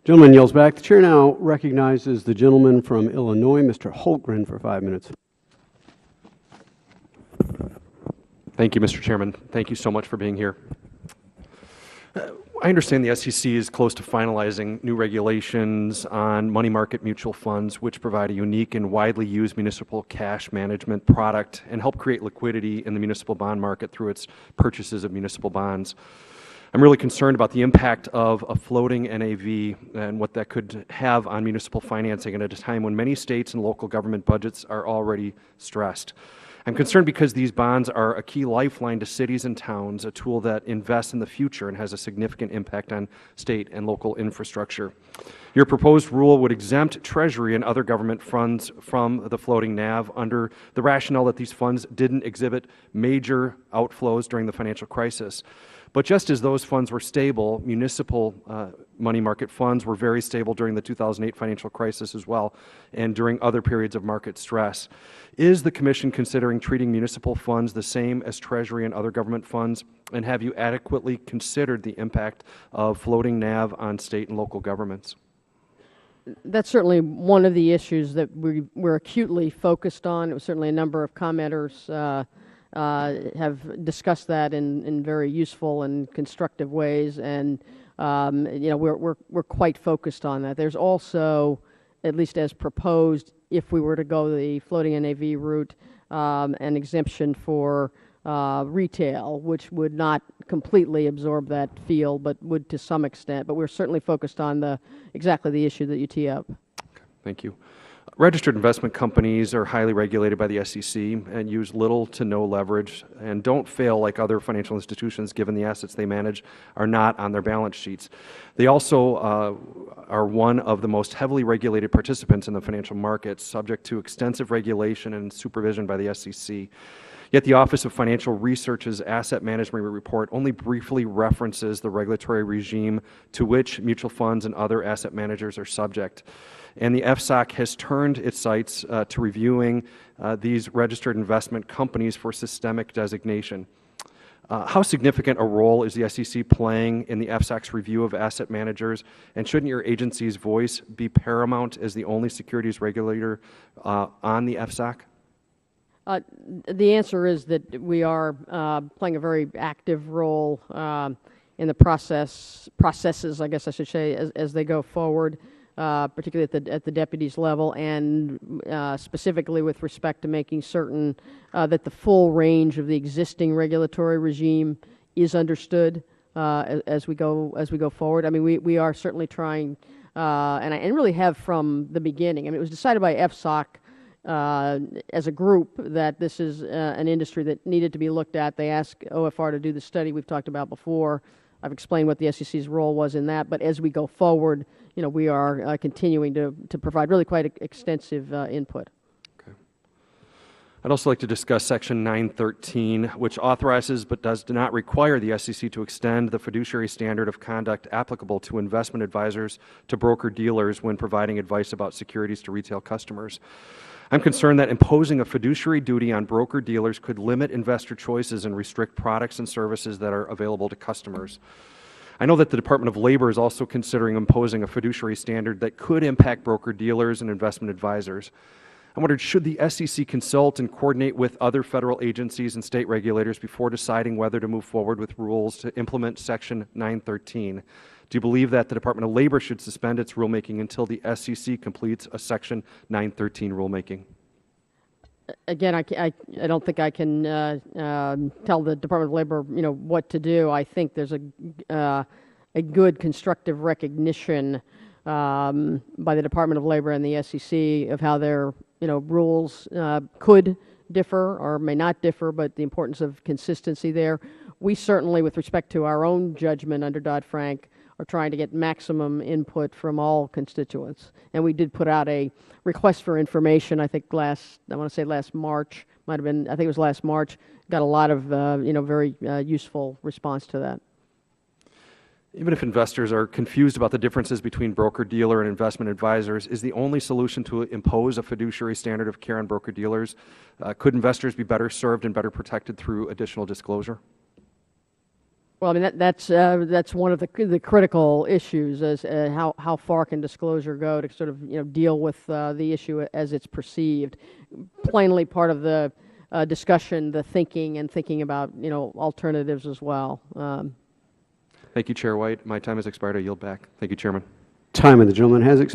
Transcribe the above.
Gentleman yields back. The chair now recognizes the gentleman from Illinois, Mr. Hultgren, for 5 minutes. Thank you, Mr. Chairman. Thank you so much for being here. I understand the SEC is close to finalizing new regulations on money market mutual funds, which provide a unique and widely used municipal cash management product and help create liquidity in the municipal bond market through its purchases of municipal bonds. I'm really concerned about the impact of a floating NAV and what that could have on municipal financing at a time when many states and local government budgets are already stressed. I'm concerned because these bonds are a key lifeline to cities and towns, a tool that invests in the future and has a significant impact on state and local infrastructure. Your proposed rule would exempt Treasury and other government funds from the floating NAV under the rationale that these funds didn't exhibit major outflows during the financial crisis. But just as those funds were stable, municipal money market funds were very stable during the 2008 financial crisis as well, and during other periods of market stress. Is the Commission considering treating municipal funds the same as Treasury and other government funds, and have you adequately considered the impact of floating NAV on state and local governments? That's certainly one of the issues that we're acutely focused on. It was certainly a number of commenters have discussed that in very useful and constructive ways, and we're quite focused on that. There's also, at least as proposed, if we were to go the floating NAV route, an exemption for retail, which would not completely absorb that field, but would to some extent. But we're certainly focused on exactly the issue that you tee up. Okay, thank you. Registered investment companies are highly regulated by the SEC and use little to no leverage and don't fail like other financial institutions given the assets they manage are not on their balance sheets. They also are one of the most heavily regulated participants in the financial markets, subject to extensive regulation and supervision by the SEC. Yet the Office of Financial Research's Asset Management Report only briefly references the regulatory regime to which mutual funds and other asset managers are subject. And the FSOC has turned its sights to reviewing these registered investment companies for systemic designation. How significant a role is the SEC playing in the FSOC's review of asset managers, and shouldn't your agency's voice be paramount as the only securities regulator on the FSOC? The answer is that we are playing a very active role in the processes, I guess I should say, as they go forward. Particularly at the deputies level, and specifically with respect to making certain that the full range of the existing regulatory regime is understood as we go forward. I mean, we are certainly trying, and really have from the beginning. I mean, it was decided by FSOC as a group that this is an industry that needed to be looked at. They asked OFR to do the study we've talked about before. I've explained what the SEC's role was in that, but as we go forward, we are continuing to provide really quite extensive input. Okay. I'd also like to discuss Section 913, which authorizes but does not require the SEC to extend the fiduciary standard of conduct applicable to investment advisors to broker-dealers when providing advice about securities to retail customers. I'm concerned that imposing a fiduciary duty on broker-dealers could limit investor choices and restrict products and services that are available to customers. I know that the Department of Labor is also considering imposing a fiduciary standard that could impact broker-dealers and investment advisors. I wondered, should the SEC consult and coordinate with other federal agencies and state regulators before deciding whether to move forward with rules to implement Section 913? Do you believe that the Department of Labor should suspend its rulemaking until the SEC completes a Section 913 rulemaking? Again, I don't think I can tell the Department of Labor, what to do. I think there's a good constructive recognition by the Department of Labor and the SEC of how their rules could differ or may not differ, but the importance of consistency there. We certainly, with respect to our own judgment under Dodd-Frank, are trying to get maximum input from all constituents. And we did put out a request for information, I think last March, might have been, I think it was last March, got a lot of, very useful response to that. Even if investors are confused about the differences between broker-dealer and investment advisors, is the only solution to impose a fiduciary standard of care on broker-dealers? Could investors be better served and better protected through additional disclosure? Well, I mean, that's one of the critical issues, is how far can disclosure go to sort of, deal with the issue as it's perceived. Plainly part of the discussion, the thinking about, alternatives as well. Thank you, Chair White. My time has expired. I yield back. Thank you, Chairman. Time of the gentleman has expired.